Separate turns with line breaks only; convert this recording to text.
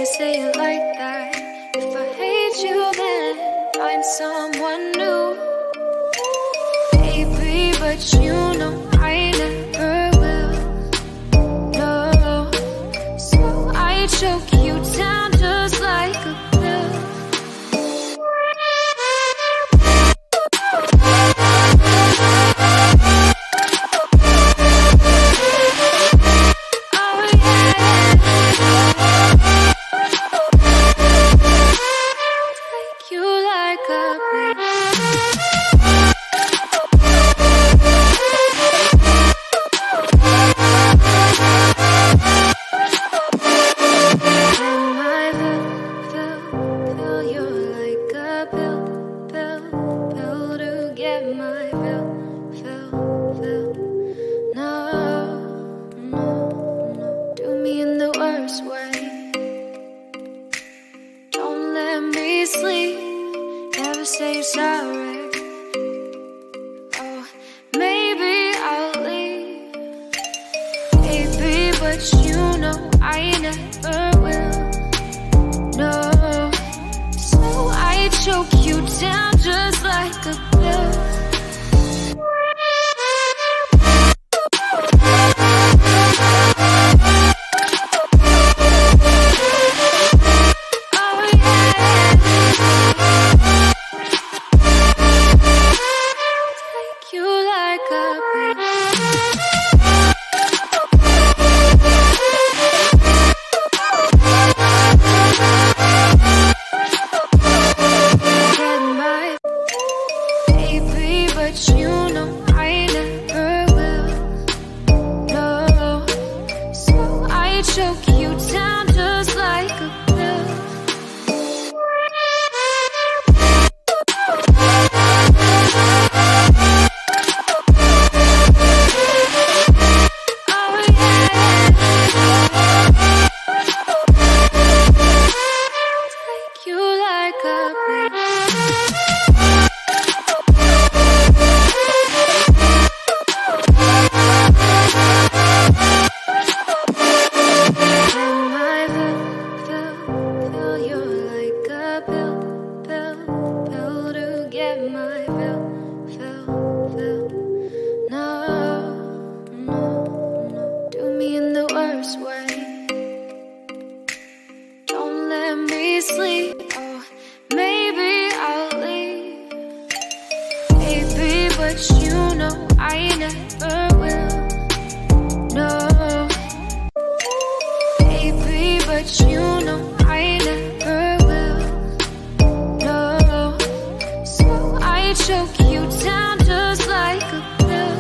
you say it like that? If I hate you, then find someone new. Baby, but you know I never will. No, so I choke you down just like a pill. Sleep, never say you're sorry. Oh, maybe I'll leave, baby, but you know I never will. No, so I choke you down just like a pill. But you know I never will. No, so I choke you down just like a pill. Oh yeah, take you like a pill. Sleep, oh, maybe I'll leave, baby, but you know I never will. No, baby, but you know I never will. No, so I choke you down just like a pill.